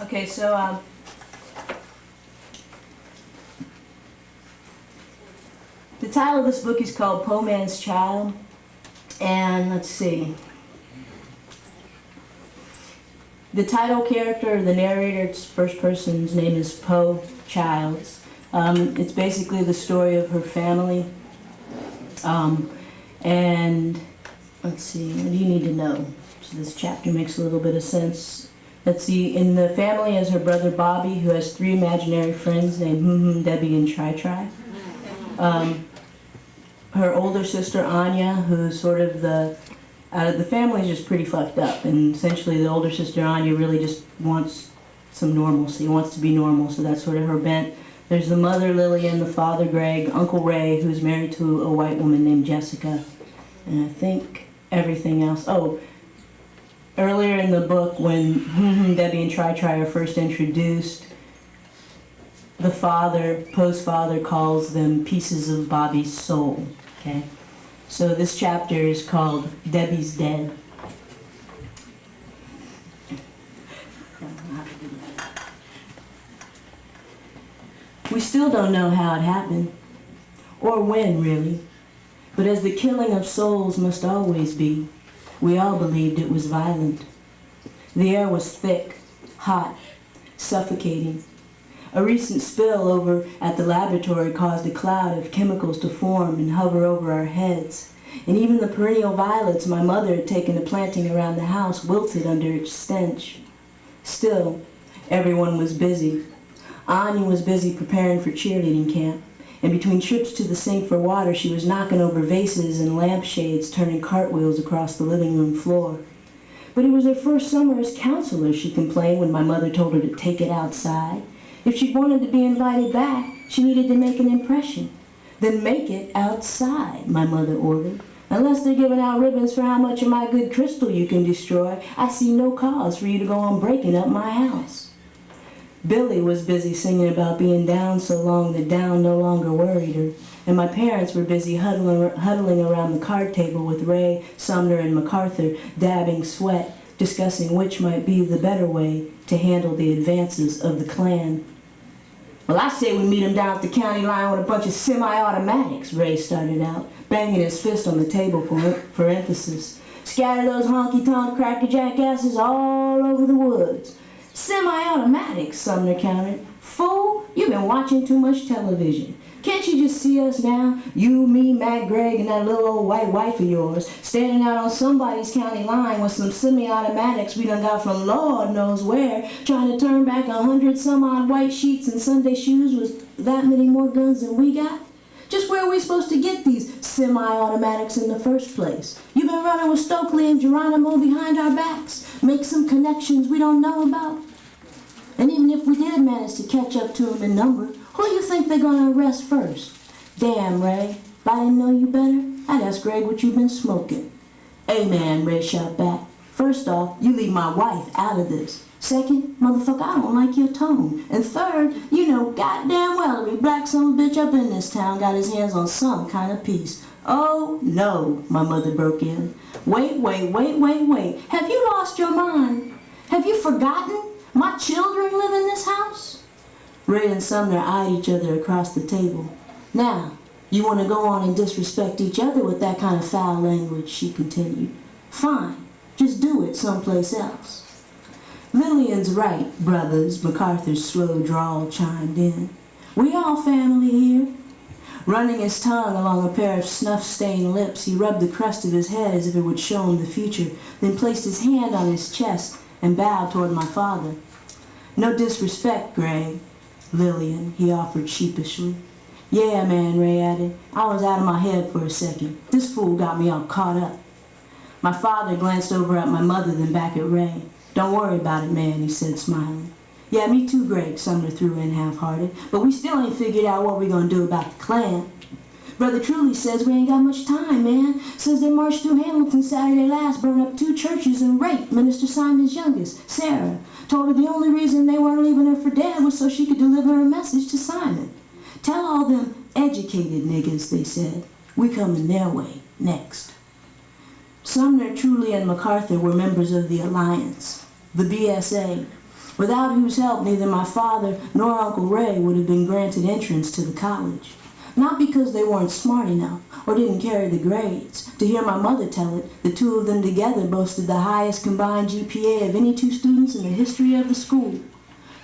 Okay, so the title of this book is called Poe Man's Child, and let's see. The title character, the narrator's first person's name is Poe Childs. It's basically the story of her family. And let's see, what do you need to know? So this chapter makes a little bit of sense. Let's see, in the family is her brother Bobby, who has 3 imaginary friends named Debbie, and Tri. Her older sister Anya, who's sort of out of the family, is just pretty fucked up. And essentially the older sister Anya really just wants some normalcy, wants to be normal, so that's sort of her bent. There's the mother Lillian, the father Greg, Uncle Ray, who's married to a white woman named Jessica. And I think everything else. Oh, earlier in the book when Debbie and Tri are first introduced, the father, Poe's father, calls them pieces of Bobby's soul. Okay? So this chapter is called Debbie's Dead. We still don't know how it happened, or when really, but as the killing of souls must always be, we all believed it was violent. The air was thick, hot, suffocating. A recent spill over at the laboratory caused a cloud of chemicals to form and hover over our heads, and even the perennial violets my mother had taken to planting around the house wilted under its stench. Still, everyone was busy. Anya was busy preparing for cheerleading camp, and between trips to the sink for water, she was knocking over vases and lampshades, turning cartwheels across the living room floor. But it was her first summer as counselor, she complained when my mother told her to take it outside. If she wanted to be invited back, she needed to make an impression. Then make it outside, my mother ordered. Unless they're giving out ribbons for how much of my good crystal you can destroy, I see no cause for you to go on breaking up my house. Billy was busy singing about being down so long that down no longer worried her, and my parents were busy huddling around the card table with Ray, Sumner, and MacArthur, dabbing sweat, discussing which might be the better way to handle the advances of the Klan. Well, I say we meet him down at the county line with a bunch of semi-automatics, Ray started out, banging his fist on the table for emphasis. Scatter those honky-tonk crackerjack asses all over the woods. Semi-automatics, Sumner countered. Fool, you've been watching too much television. Can't you just see us now? You, me, Matt, Greg, and that little old white wife of yours, standing out on somebody's county line with some semi-automatics we done got from Lord knows where, trying to turn back 100-some-odd white sheets and Sunday shoes with that many more guns than we got? Just where are we supposed to get these semi-automatics in the first place? You've been running with Stokely and Geronimo behind our backs, make some connections we don't know about. And even if we did manage to catch up to them in number, who do you think they're going to arrest first? Damn, Ray, if I didn't know you better, I'd ask Greg what you've been smoking. Hey man, Ray shot back. First off, you leave my wife out of this. Second, motherfucker, I don't like your tone. And third, you know goddamn well every black son of a bitch up in this town got his hands on some kind of piece. Oh, no, my mother broke in. Wait. Have you lost your mind? Have you forgotten? My children live in this house? Ray and Sumner eyed each other across the table. Now, you want to go on and disrespect each other with that kind of foul language, she continued. Fine, just do it someplace else. Lillian's right, brothers, MacArthur's slow drawl chimed in. We all family here. Running his tongue along a pair of snuff-stained lips, he rubbed the crest of his head as if it would show him the future, then placed his hand on his chest and bowed toward my father. No disrespect, Greg, Lillian, he offered sheepishly. Yeah, man, Ray added. I was out of my head for a second. This fool got me all caught up. My father glanced over at my mother, then back at Ray. Don't worry about it, man, he said, smiling. Yeah, me too, Greg, Sumner threw in half-hearted. But we still ain't figured out what we're gonna do about the Klan. Brother Truly says we ain't got much time, man. Says they marched through Hamilton Saturday last, burned up 2 churches and raped Minister Simon's youngest, Sarah. Told her the only reason they weren't leaving her for dead was so she could deliver her message to Simon. Tell all them educated niggas, they said. We coming their way next. Sumner, Truly, and MacArthur were members of the Alliance, the BSA, without whose help neither my father nor Uncle Ray would have been granted entrance to the college. Not because they weren't smart enough or didn't carry the grades. To hear my mother tell it, the two of them together boasted the highest combined GPA of any two students in the history of the school.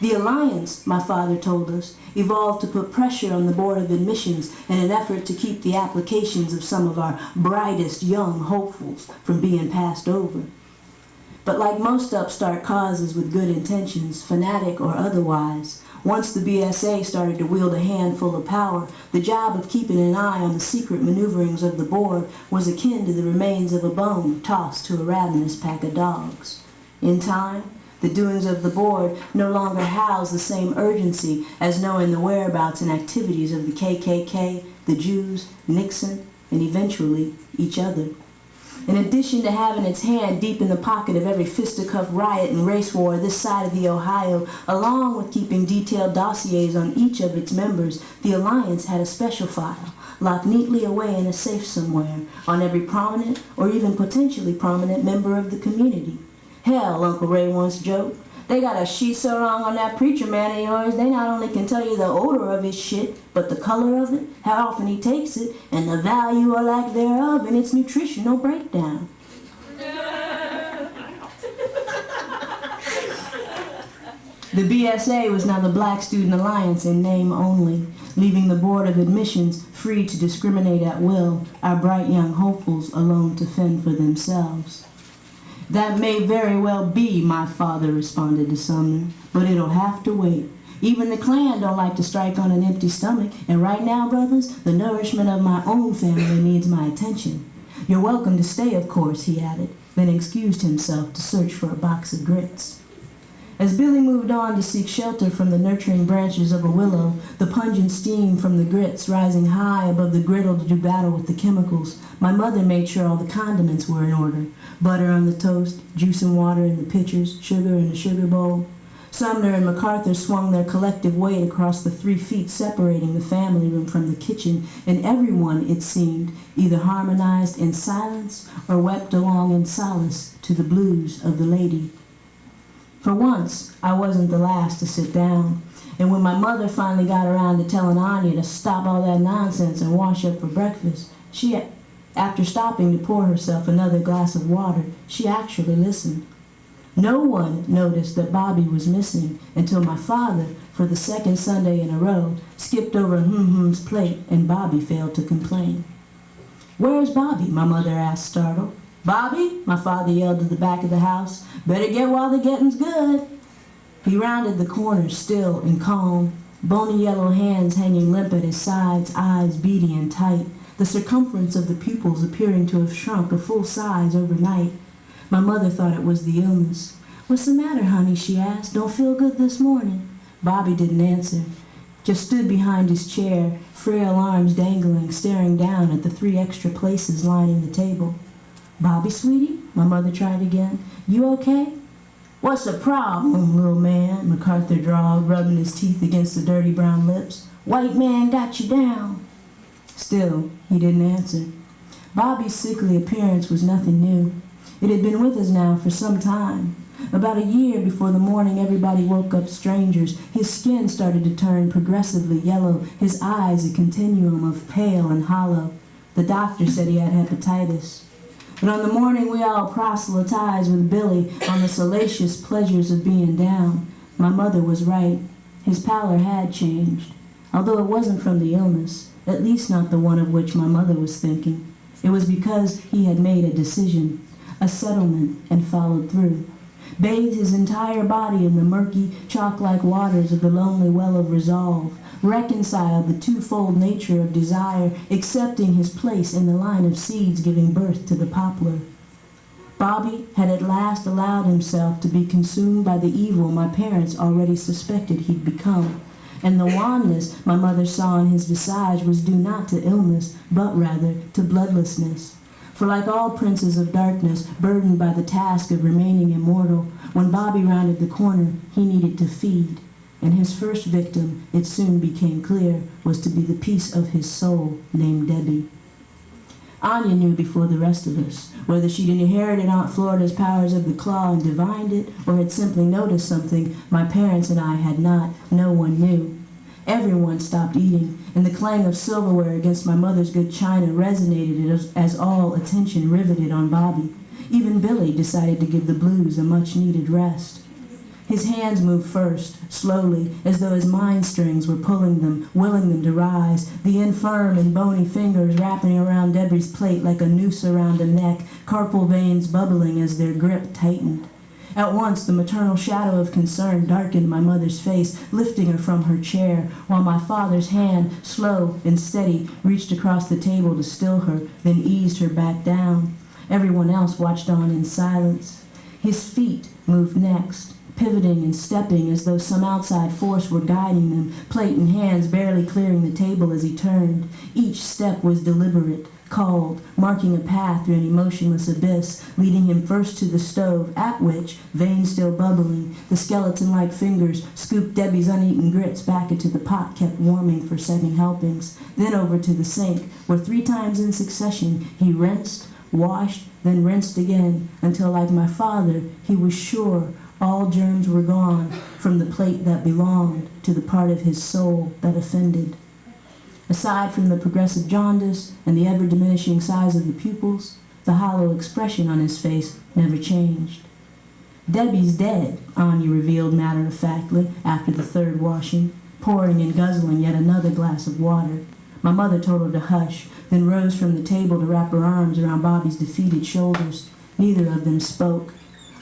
The alliance, my father told us, evolved to put pressure on the Board of Admissions in an effort to keep the applications of some of our brightest young hopefuls from being passed over. But like most upstart causes with good intentions, fanatic or otherwise, once the BSA started to wield a handful of power, the job of keeping an eye on the secret maneuverings of the board was akin to the remains of a bone tossed to a ravenous pack of dogs. In time, the doings of the board no longer house the same urgency as knowing the whereabouts and activities of the KKK, the Jews, Nixon, and eventually each other. In addition to having its hand deep in the pocket of every fisticuff riot and race war this side of the Ohio, along with keeping detailed dossiers on each of its members, the Alliance had a special file, locked neatly away in a safe somewhere, on every prominent or even potentially prominent member of the community. Hell, Uncle Ray once joked, they got a sheet so long on that preacher man of yours, they not only can tell you the odor of his shit, but the color of it, how often he takes it, and the value or lack thereof in its nutritional breakdown. The BSA was now the Black Student Alliance in name only, leaving the Board of Admissions free to discriminate at will, our bright young hopefuls alone to fend for themselves. That may very well be, my father responded to Sumner, but it'll have to wait. Even the Klan don't like to strike on an empty stomach, and right now, brothers, the nourishment of my own family needs my attention. You're welcome to stay, of course, he added, then excused himself to search for a box of grits. As Billy moved on to seek shelter from the nurturing branches of a willow, the pungent steam from the grits rising high above the griddle to do battle with the chemicals, my mother made sure all the condiments were in order. Butter on the toast, juice and water in the pitchers, sugar in the sugar bowl. Sumner and MacArthur swung their collective weight across the 3 feet separating the family room from the kitchen, and everyone, it seemed, either harmonized in silence or wept along in solace to the blues of the lady. For once, I wasn't the last to sit down, and when my mother finally got around to telling Anya to stop all that nonsense and wash up for breakfast, after stopping to pour herself another glass of water, she actually listened. No one noticed that Bobby was missing until my father, for the second Sunday in a row, skipped over Hum-Hum's plate and Bobby failed to complain. "Where's Bobby?" my mother asked, startled. "Bobby?" my father yelled to the back of the house. "Better get while the getting's good." He rounded the corner, still and calm, bony yellow hands hanging limp at his sides, eyes beady and tight, the circumference of the pupils appearing to have shrunk a full size overnight. My mother thought it was the illness. "What's the matter, honey?" she asked. "Don't feel good this morning?" Bobby didn't answer, just stood behind his chair, frail arms dangling, staring down at the 3 extra places lining the table. "Bobby, sweetie?" my mother tried again. "You okay?" "What's the problem, little man?" MacArthur drawled, rubbing his teeth against the dirty brown lips. "White man got you down." Still, he didn't answer. Bobby's sickly appearance was nothing new. It had been with us now for some time. About a year before the morning everybody woke up strangers, his skin started to turn progressively yellow, his eyes a continuum of pale and hollow. The doctor said he had hepatitis. But on the morning we all proselytized with Billy on the salacious pleasures of being down, my mother was right. His pallor had changed, although it wasn't from the illness, at least not the one of which my mother was thinking. It was because he had made a decision, a settlement, and followed through. Bathed his entire body in the murky, chalk-like waters of the lonely well of resolve, reconciled the twofold nature of desire, accepting his place in the line of seeds giving birth to the poplar. Bobby had at last allowed himself to be consumed by the evil my parents already suspected he'd become, and the wanness my mother saw in his visage was due not to illness, but rather to bloodlessness. For like all princes of darkness, burdened by the task of remaining immortal, when Bobby rounded the corner, he needed to feed. And his first victim, it soon became clear, was to be the piece of his soul named Debbie. Anya knew before the rest of us. Whether she'd inherited Aunt Florida's powers of the claw and divined it, or had simply noticed something my parents and I had not, no one knew. Everyone stopped eating, and the clang of silverware against my mother's good china resonated as all attention riveted on Bobby. Even Billy decided to give the blues a much-needed rest. His hands moved first, slowly, as though his mind strings were pulling them, willing them to rise, the infirm and bony fingers wrapping around Debbie's plate like a noose around a neck, carpal veins bubbling as their grip tightened. At once, the maternal shadow of concern darkened my mother's face, lifting her from her chair, while my father's hand, slow and steady, reached across the table to still her, then eased her back down. Everyone else watched on in silence. His feet moved next, pivoting and stepping as though some outside force were guiding them, plate and hands barely clearing the table as he turned. Each step was deliberate, called, marking a path through an emotionless abyss, leading him first to the stove, at which, veins still bubbling, the skeleton-like fingers scooped Debbie's uneaten grits back into the pot kept warming for second helpings, then over to the sink, where 3 times in succession he rinsed, washed, then rinsed again, until, like my father, he was sure all germs were gone from the plate that belonged to the part of his soul that offended. Aside from the progressive jaundice and the ever-diminishing size of the pupils, the hollow expression on his face never changed. "Debbie's dead," Anya revealed matter-of-factly after the 3rd washing, pouring and guzzling yet another glass of water. My mother told her to hush, then rose from the table to wrap her arms around Bobby's defeated shoulders. Neither of them spoke.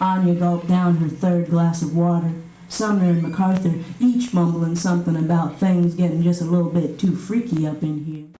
Anya gulped down her 3rd glass of water. Sumner and MacArthur, each mumbling something about things getting just a little bit too freaky up in here.